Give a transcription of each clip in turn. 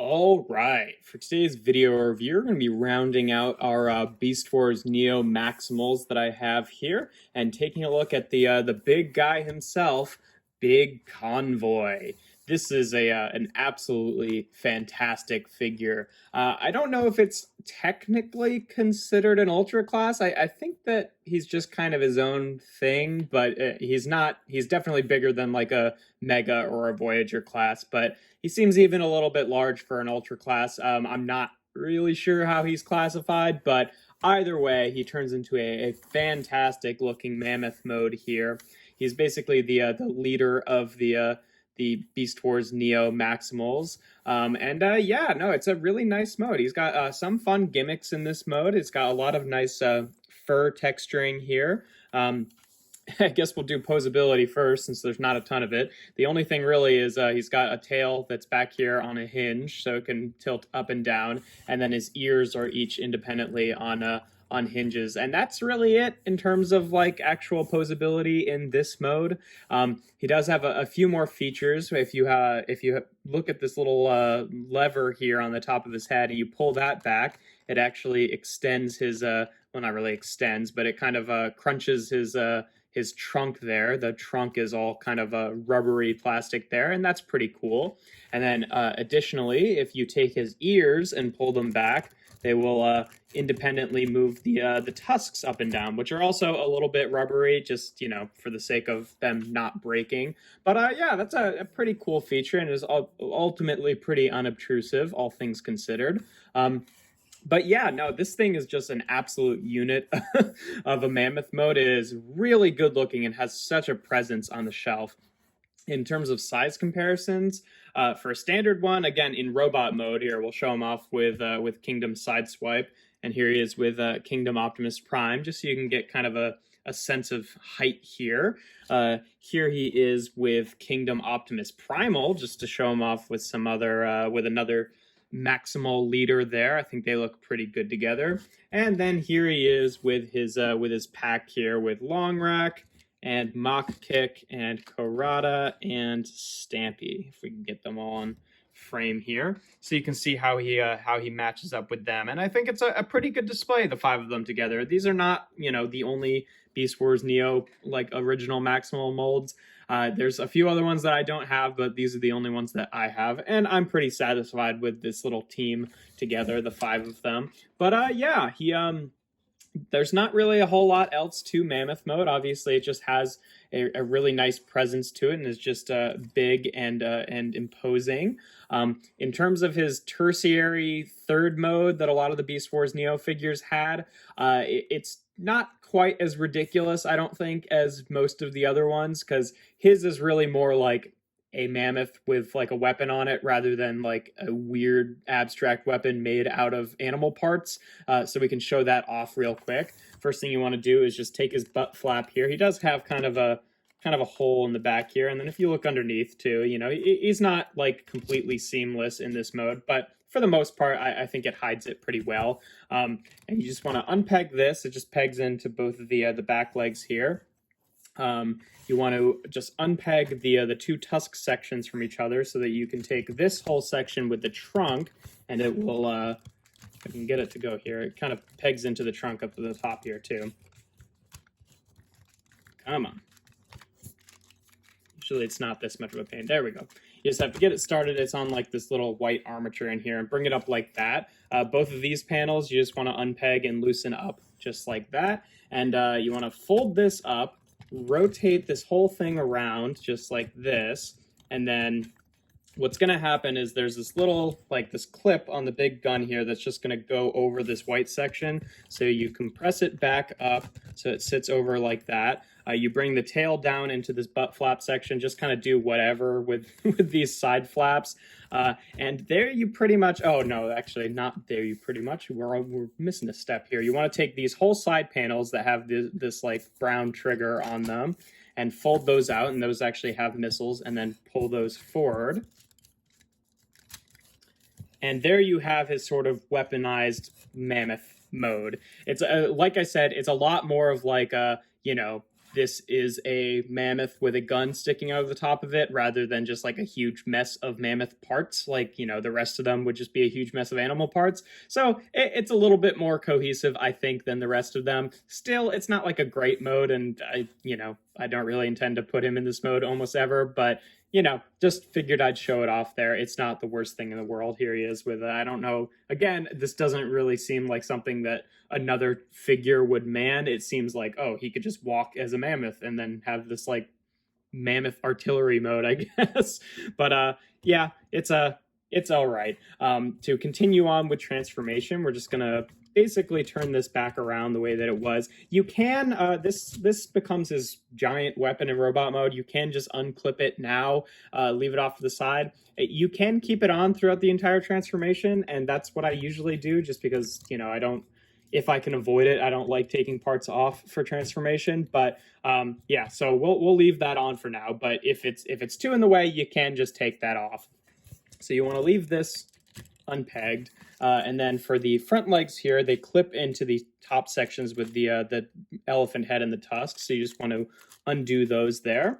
All right, for today's video review, we're going to be rounding out our Beast Wars Neo Maximals that I have here, and taking a look at the big guy himself, Big Convoy. This is an absolutely fantastic figure. I don't know if it's technically considered an Ultra class. I think that he's just kind of his own thing, but he's not. He's definitely bigger than like a Mega or a Voyager class, but he seems even a little bit large for an Ultra class. I'm not really sure how he's classified, but either way, he turns into a fantastic looking Mammoth mode here. He's basically the leader of the Beast Wars Neo Maximals. Yeah, no, it's a really nice mode. He's got some fun gimmicks in this mode. It's got a lot of nice fur texturing here. I guess we'll do posability first since there's not a ton of it. The only thing really is he's got a tail that's back here on a hinge so it can tilt up and down, and then his ears are each independently on hinges, and that's really it in terms of like actual posability in this mode. He does have a few more features. If you look at this little lever here on the top of his head and you pull that back, it actually extends his well, not really extends, but it kind of crunches his trunk there. The trunk is all kind of a rubbery plastic there, and that's pretty cool. And then additionally, if you take his ears and pull them back, they will independently move the tusks up and down, which are also a little bit rubbery, just, you know, for the sake of them not breaking. But yeah, that's a pretty cool feature, and is ultimately pretty unobtrusive, all things considered. But yeah, no, this thing is just an absolute unit of a Mammoth mode. It is really good looking and has such a presence on the shelf. In terms of size comparisons, for a standard one, again, in robot mode here, we'll show him off with Kingdom Sideswipe, and here he is with Kingdom Optimus Prime, just so you can get kind of a sense of height here. Here he is with Kingdom Optimus Primal, just to show him off with some other, with another Maximal leader there. I think they look pretty good together. And then here he is with his pack here with Long Rack and Mach Kick and Karada and Stampy, if we can get them all on frame here, so you can see how he matches up with them. And I think it's a pretty good display, the five of them together. These are not, you know, the only Beast Wars Neo like original Maximal molds. There's a few other ones that I don't have, but these are the only ones that I have, and I'm pretty satisfied with this little team together, the five of them. But yeah, there's not really a whole lot else to Mammoth mode. Obviously, it just has a really nice presence to it, and is just big and imposing. In terms of his tertiary third mode that a lot of the Beast Wars Neo figures had, it's not quite as ridiculous, I don't think, as most of the other ones, because his is really more like a mammoth with like a weapon on it rather than like a weird abstract weapon made out of animal parts. So we can show that off real quick. First thing you want to do is just take his butt flap here. He does have kind of a hole in the back here, and then if you look underneath too, you know, he's not like completely seamless in this mode, but for the most part, I think it hides it pretty well. And you just want to unpeg this. It just pegs into both of the back legs here. You want to just unpeg the two tusk sections from each other so that you can take this whole section with the trunk, and it will, if I can get it to go here, it kind of pegs into the trunk up to the top here too. Come on. Usually it's not this much of a pain. There we go. You just have to get it started. It's on like this little white armature in here, and bring it up like that. Both of these panels, you just want to unpeg and loosen up just like that. And you want to fold this up, rotate this whole thing around just like this, and then what's going to happen is there's this little, like this clip on the big gun here that's just going to go over this white section. So you compress it back up so it sits over like that. You bring the tail down into this butt flap section, just kind of do whatever with, with these side flaps. And there you pretty much, oh no, actually not there you pretty much, we're missing a step here. You want to take these whole side panels that have this like brown trigger on them and fold those out, and those actually have missiles, and then pull those forward. And there you have his sort of weaponized Mammoth mode. It's like I said, it's a lot more of like a, you know, this is a mammoth with a gun sticking out of the top of it rather than just like a huge mess of mammoth parts, like, you know, the rest of them would just be a huge mess of animal parts. So it's a little bit more cohesive, I think, than the rest of them. Still, it's not like a great mode, and I don't really intend to put him in this mode almost ever, but just figured I'd show it off there. It's not the worst thing in the world. Here he is with, I don't know. Again, this doesn't really seem like something that another figure would man. It seems like, oh, he could just walk as a mammoth and then have this like mammoth artillery mode, I guess. But yeah, it's all right. To continue on with transformation, we're just gonna basically turn this back around the way that it was. You can, this becomes his giant weapon in robot mode. You can just unclip it now, leave it off to the side. You can keep it on throughout the entire transformation, and that's what I usually do, just because, I don't, if I can avoid it, I don't like taking parts off for transformation. But yeah, so we'll leave that on for now. But if it's too in the way, you can just take that off. So you want to leave this unpegged. And then for the front legs here, they clip into the top sections with the elephant head and the tusks. So you just want to undo those there.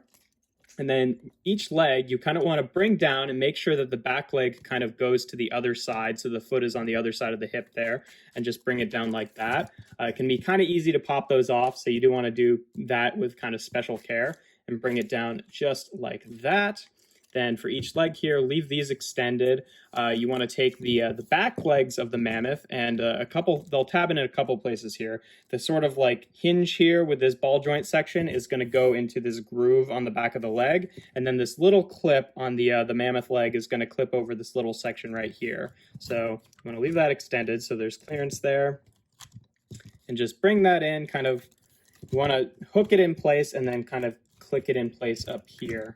And then each leg you kind of want to bring down and make sure that the back leg kind of goes to the other side. So the foot is on the other side of the hip there, and just bring it down like that. It can be kind of easy to pop those off. So you do want to do that with kind of special care and bring it down just like that. Then for each leg here, leave these extended. You want to take the back legs of the mammoth, and they'll tab in a couple places here. The sort of like hinge here with this ball joint section is going to go into this groove on the back of the leg, and then this little clip on the mammoth leg is going to clip over this little section right here. So I'm going to leave that extended so there's clearance there, and just bring that in. Kind of, you want to hook it in place and then kind of click it in place up here.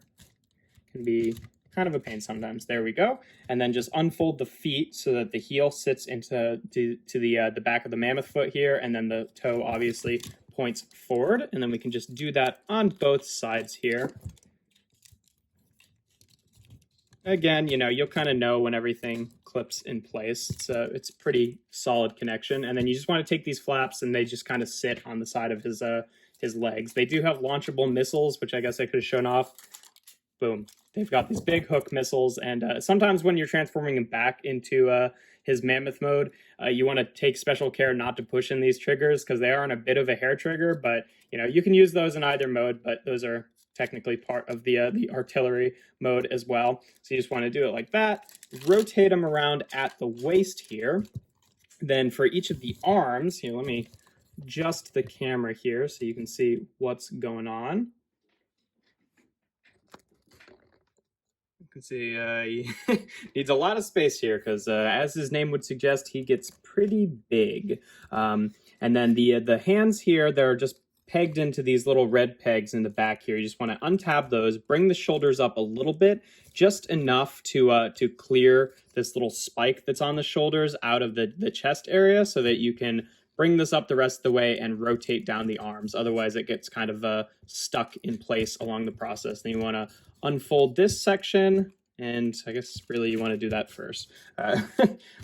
Can be kind of a pain sometimes. There we go. And then just unfold the feet so that the heel sits into the back of the mammoth foot here, and then the toe obviously points forward. And then we can just do that on both sides here. Again, you'll kind of know when everything clips in place. It's a pretty solid connection. And then you just want to take these flaps, and they just kind of sit on the side of his legs. They do have launchable missiles, which I guess I could have shown off. Boom. They've got these big hook missiles, and sometimes when you're transforming him back into his mammoth mode, you want to take special care not to push in these triggers, because they are on a bit of a hair trigger, but you can use those in either mode, but those are technically part of the artillery mode as well. So you just want to do it like that, rotate them around at the waist here. Then for each of the arms, here, let me adjust the camera here so you can see what's going on. You can see he needs a lot of space here because, as his name would suggest, he gets pretty big. And then the hands here, they're just pegged into these little red pegs in the back here. You just want to untab those, bring the shoulders up a little bit, just enough to clear this little spike that's on the shoulders out of the chest area, so that you can bring this up the rest of the way and rotate down the arms. Otherwise, it gets kind of stuck in place along the process. Then you want to unfold this section, and I guess really you want to do that first.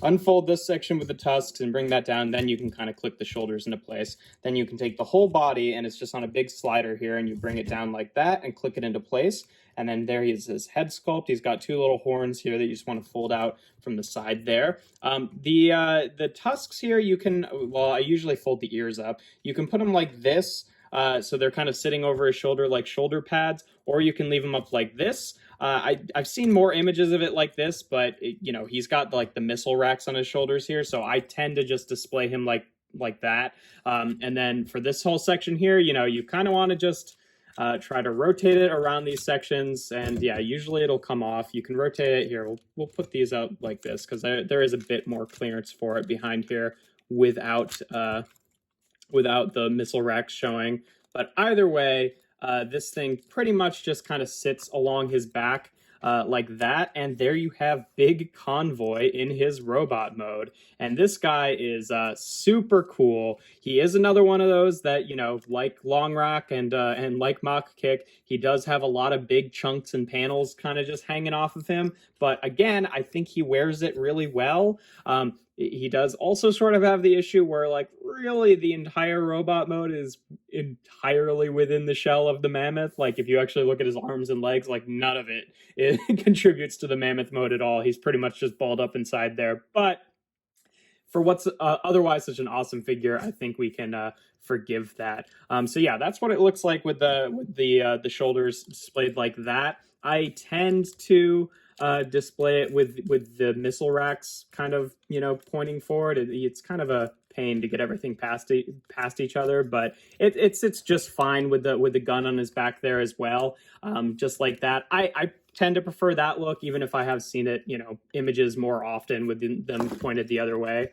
Unfold this section with the tusks and bring that down. Then you can kind of click the shoulders into place. Then you can take the whole body, and it's just on a big slider here, and you bring it down like that and click it into place. And then there he is, his head sculpt. He's got two little horns here that you just want to fold out from the side there. The tusks here, you can, well, I usually fold the ears up. You can put them like this, so they're kind of sitting over his shoulder like shoulder pads, or you can leave them up like this. I've seen more images of it like this, but he's got like the missile racks on his shoulders here, so I tend to just display him like that. And then for this whole section here, you kind of want to just try to rotate it around these sections, and yeah, usually it'll come off. You can rotate it here. We'll put these out like this because there is a bit more clearance for it behind here without the missile racks showing. But either way, this thing pretty much just kind of sits along his back. like that. And there you have Big Convoy in his robot mode. And this guy is super cool. He is another one of those that, like Long Rock and like Mach Kick, he does have a lot of big chunks and panels kind of just hanging off of him. But again, I think he wears it really well. He does also sort of have the issue where, like, really the entire robot mode is entirely within the shell of the Mammoth. Like, if you actually look at his arms and legs, like, none of it contributes to the Mammoth mode at all. He's pretty much just balled up inside there. But for what's otherwise such an awesome figure, I think we can forgive that. So yeah, that's what it looks like with the shoulders displayed like that. I tend to display it with the missile racks kind of pointing forward. It's kind of a pain to get everything past each other, but it's just fine with the gun on his back there as well. Just like that. I tend to prefer that look, even if I have seen it, images more often with them pointed the other way.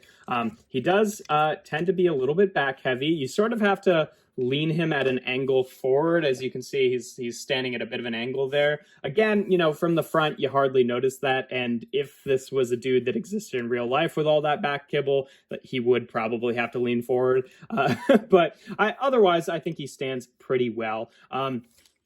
He does tend to be a little bit back heavy. You sort of have to lean him at an angle forward. As you can see, he's standing at a bit of an angle there. Again, from the front, you hardly notice that. And if this was a dude that existed in real life with all that back kibble, he would probably have to lean forward. But otherwise, I think he stands pretty well.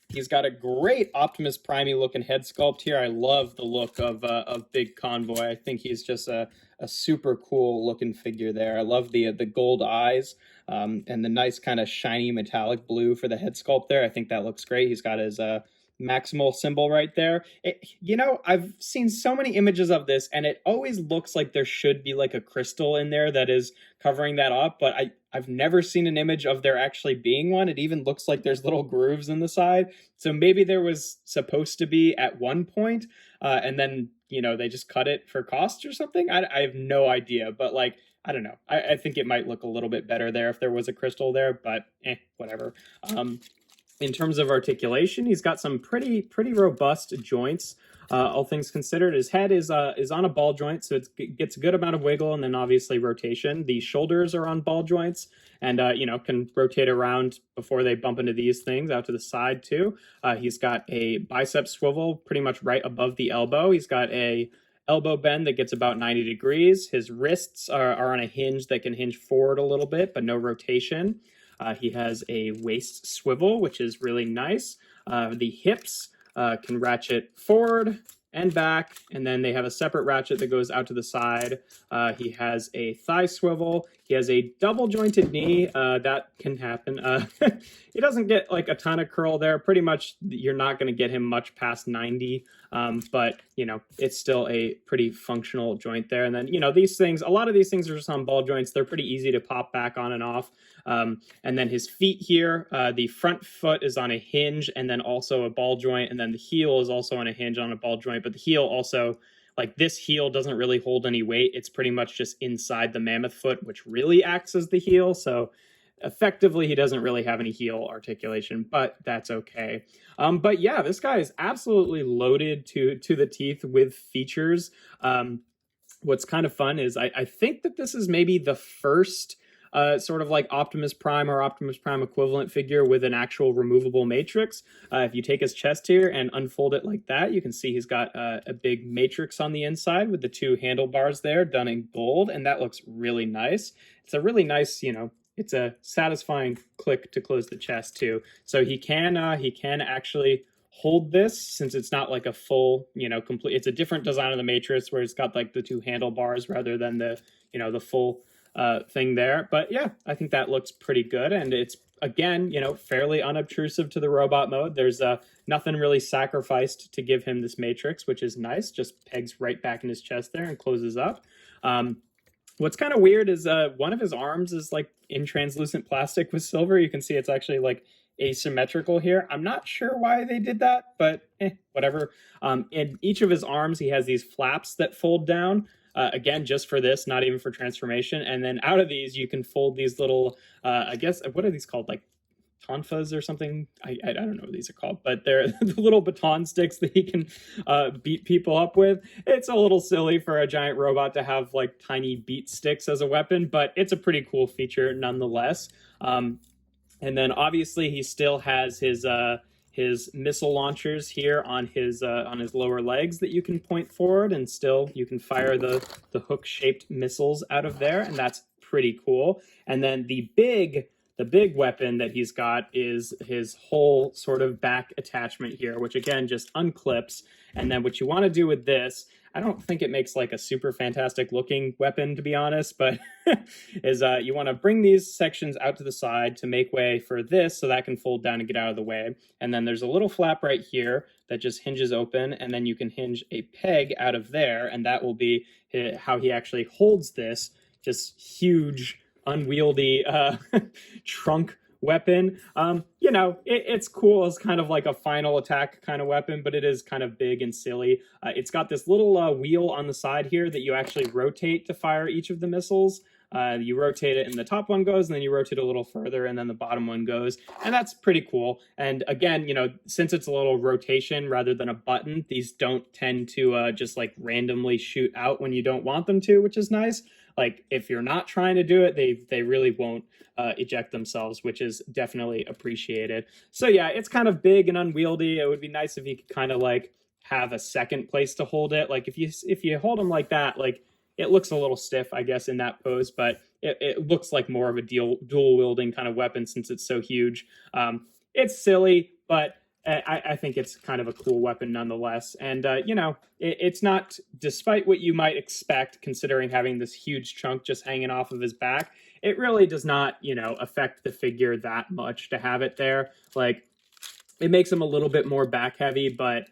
He's got a great Optimus Prime looking head sculpt here. I love the look of Big Convoy. I think he's just a super cool looking figure there. I love the gold eyes and the nice kind of shiny metallic blue for the head sculpt there. I think that looks great. He's got his maximal symbol right there. I've seen so many images of this, and it always looks like there should be like a crystal in there that is covering that up, but I've never seen an image of there actually being one. It even looks like there's little grooves in the side. So maybe there was supposed to be at one point, and then, they just cut it for cost or something. I have no idea, but like, I don't know. I think it might look a little bit better there if there was a crystal there, but whatever. In terms of articulation, he's got some pretty robust joints. All things considered, his head is on a ball joint, so it gets a good amount of wiggle, and then obviously rotation. The shoulders are on ball joints, and can rotate around before they bump into these things out to the side too. He's got a bicep swivel pretty much right above the elbow. He's got a elbow bend that gets about 90 degrees. His wrists are on a hinge that can hinge forward a little bit, but no rotation. He has a waist swivel, which is really nice. The hips can ratchet forward and back, and then they have a separate ratchet that goes out to the side. He has a thigh swivel. He has a double jointed knee. That can happen. He doesn't get like a ton of curl there. Pretty much you're not going to get him much past 90, but it's still a pretty functional joint there. And then these things, a lot of these things are just on ball joints. They're pretty easy to pop back on and off. And then his feet here, the front foot is on a hinge and then also a ball joint, and then the heel is also on a hinge on a ball joint. But the heel also, like, this heel doesn't really hold any weight. It's pretty much just inside the Mammoth foot, which really acts as the heel. So effectively, he doesn't really have any heel articulation, but that's okay. But yeah, this guy is absolutely loaded to the teeth with features. What's kind of fun is I think that this is maybe the first sort of like Optimus Prime or Optimus Prime equivalent figure with an actual removable matrix. If you take his chest here and unfold it like that, you can see he's got a big matrix on the inside with the two handlebars there done in gold, and that looks really nice. It's a really nice, it's a satisfying click to close the chest too. So he can actually hold this, since it's not like a full, complete. It's a different design of the matrix where it's got like the two handlebars rather than the full thing there. But yeah, I think that looks pretty good, and it's again fairly unobtrusive to the robot mode. There's nothing really sacrificed to give him this matrix, which is nice. Just pegs right back in his chest there and closes up. What's kind of weird is one of his arms is like in translucent plastic with silver. You can see it's actually like asymmetrical here. I'm not sure why they did that, but whatever. In each of his arms, he has these flaps that fold down. Again, just for this, not even for transformation. And then out of these, you can fold these little, I guess, what are these called? Like tonfas or something? I don't know what these are called, but they're the little baton sticks that he can beat people up with. It's a little silly for a giant robot to have like tiny beat sticks as a weapon, but it's a pretty cool feature nonetheless. And then obviously he still has his his missile launchers here on his lower legs that you can point forward, and still you can fire the hook-shaped missiles out of there, and that's pretty cool. And then the big weapon that he's got is his whole sort of back attachment here, which again just unclips. And then what you want to do with this, I don't think it makes like a super fantastic looking weapon, to be honest, but is you want to bring these sections out to the side to make way for this so that can fold down and get out of the way. And then there's a little flap right here that just hinges open, and then you can hinge a peg out of there, and that will be how he actually holds this just huge, unwieldy trunk weapon. It's cool as kind of like a final attack kind of weapon, but it is kind of big and silly. It's got this little wheel on the side here that you actually rotate to fire each of the missiles. You rotate it and the top one goes, and then you rotate a little further and then the bottom one goes, and that's pretty cool. And again, since it's a little rotation rather than a button, these don't tend to just like randomly shoot out when you don't want them to, which is nice. Like if you're not trying to do it, they really won't eject themselves, which is definitely appreciated. So yeah, it's kind of big and unwieldy. It would be nice if you could kind of like have a second place to hold it. Like if you hold them like that, like it looks a little stiff, I guess, in that pose, but it looks like more of a dual wielding kind of weapon since it's so huge. It's silly, but I think it's kind of a cool weapon nonetheless. And, it's not, despite what you might expect, considering having this huge chunk just hanging off of his back, it really does not, affect the figure that much to have it there. Like, it makes him a little bit more back heavy, but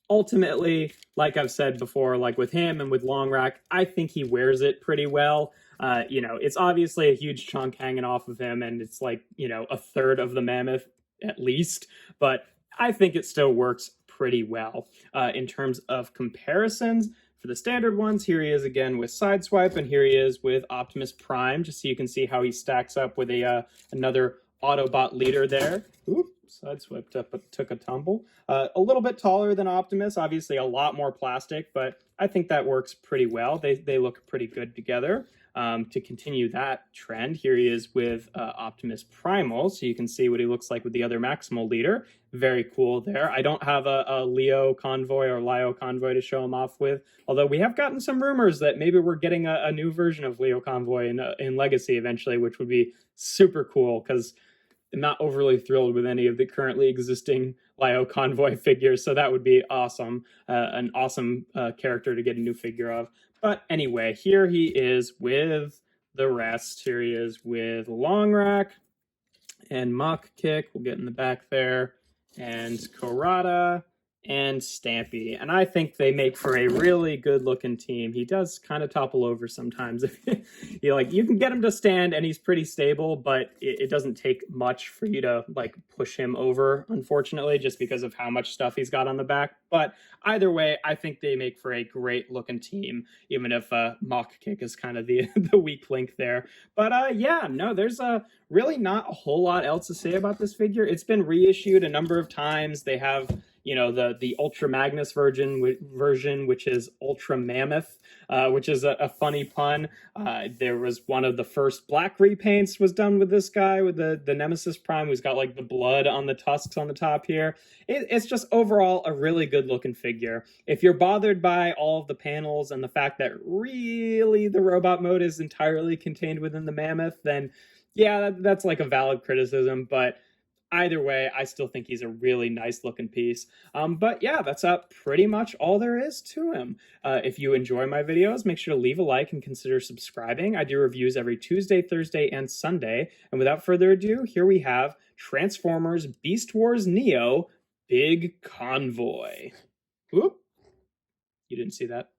ultimately, like I've said before, like with him and with Long Rack, I think he wears it pretty well. It's obviously a huge chunk hanging off of him, and it's like, a third of the Mammoth at least, but I think it still works pretty well. In terms of comparisons, for the standard ones, here he is again with Sideswipe, and here he is with Optimus Prime, just so you can see how he stacks up with another Autobot leader there. Oop, Sideswiped up, but took a tumble. A little bit taller than Optimus, obviously a lot more plastic, but I think that works pretty well. They look pretty good together. To continue that trend, here he is with Optimus Primal, so you can see what he looks like with the other Maximal leader. Very cool there. I don't have a Leo Convoy or Lio Convoy to show him off with, although we have gotten some rumors that maybe we're getting a new version of Leo Convoy in Legacy eventually, which would be super cool, because I'm not overly thrilled with any of the currently existing Lio Convoy figures, so that would be awesome. An awesome character to get a new figure of. But anyway, here he is with the rest. Here he is with Long Rack and Mach Kick. We'll get in the back there. And Karada and Stampy. And I think they make for a really good looking team. He does kind of topple over sometimes. You can get him to stand and he's pretty stable, but it doesn't take much for you to like push him over, unfortunately, just because of how much stuff he's got on the back. But either way, I think they make for a great looking team, even if Mach Kick is kind of the weak link there. But there's really not a whole lot else to say about this figure. It's been reissued a number of times. They have the Ultra Magnus version, which is Ultra Mammoth, which is a funny pun. There was one of the first black repaints was done with this guy, with the Nemesis Prime, who's got like the blood on the tusks on the top here. It's just overall a really good looking figure. If you're bothered by all of the panels and the fact that really the robot mode is entirely contained within the Mammoth, then yeah, that's like a valid criticism, but either way, I still think he's a really nice looking piece. But yeah, that's pretty much all there is to him. If you enjoy my videos, make sure to leave a like and consider subscribing. I do reviews every Tuesday, Thursday, and Sunday. And without further ado, here we have Transformers Beast Wars Neo Big Convoy. Whoop. You didn't see that?